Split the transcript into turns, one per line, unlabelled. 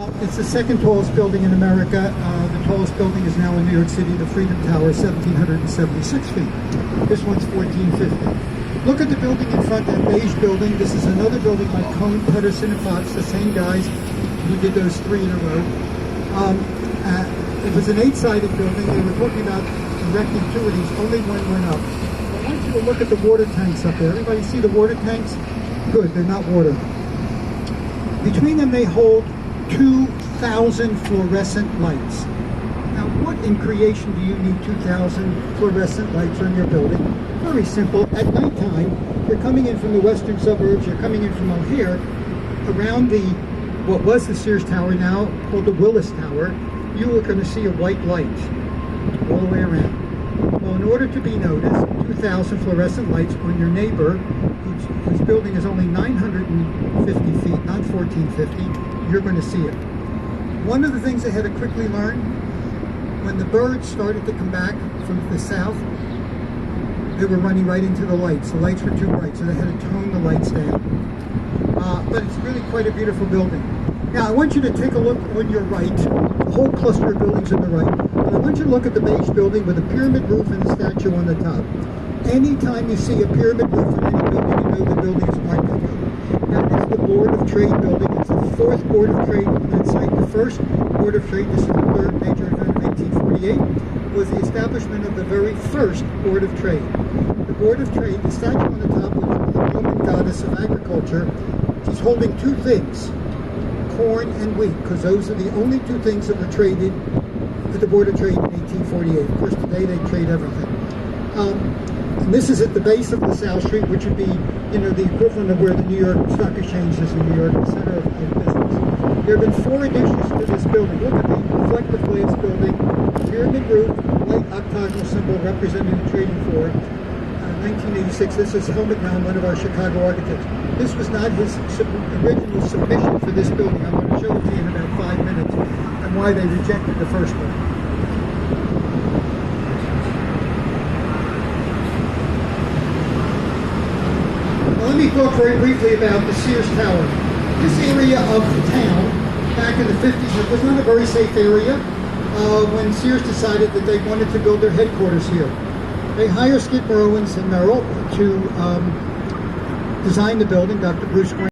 It's the second tallest building in America. The tallest building is now in New York City, the Freedom Tower, 1,776 feet. This one's 1,450. Look at the building in front, that beige building. This is another building by Kohn, Pedersen, and Potts, the same guys who did those three in a row. It was an 8-sided building. They were talking about erecting two of these. Only one went up. I want you to look at the water tanks up there. Everybody see the water tanks? Good, they're not water. Between them they hold 2,000 fluorescent lights. Now, what in creation do you need 2,000 fluorescent lights on your building? Very simple. At nighttime, you're coming in from the western suburbs, you're coming in from O'Hare, around what was the Sears Tower, now called the Willis Tower, you are going to see a white light all the way around. Well, in order to be noticed, 2,000 fluorescent lights on your neighbor, whose building is only 950 feet, not 1,450, you're going to see it. One of the things they had to quickly learn, when the birds started to come back from the south, they were running right into the lights. The lights were too bright, so they had to tone the lights down. But it's really quite a beautiful building. Now, I want you to take a look on your right, the whole cluster of buildings on the right, but I want you to look at the beige building with a pyramid roof and a statue on the top. Anytime you see a pyramid roof in any building, you know the building is Art Deco. That is the Board of Trade building. It's the fourth Board of Trade on that site. The first Board of Trade, this is the third major event in 1848, was the establishment of the very first Board of Trade. The Board of Trade, the statue on the top was the Roman goddess of agriculture. She's holding two things, corn and wheat, because those are the only two things that were traded at the Board of Trade in 1848. Of course, today they trade everything. And this is at the base of LaSalle Street, which would be, the equivalent of where the New York Stock Exchange is in New York, the center of business. There have been 4 additions to this building. Look at the reflective glass building, pyramid roof, white octagonal symbol representing the trading floor. 1986, this is Helmut Nahn, one of our Chicago architects. This was not his original submission for this building. I'm going to show it to you in about 5 minutes and why they rejected the first one. Let me talk very briefly about the Sears Tower. This area of the town, back in the 50s, it was not a very safe area when Sears decided that they wanted to build their headquarters here. They hired Skidmore, Owings and Merrill to design the building, Dr. Bruce Graham.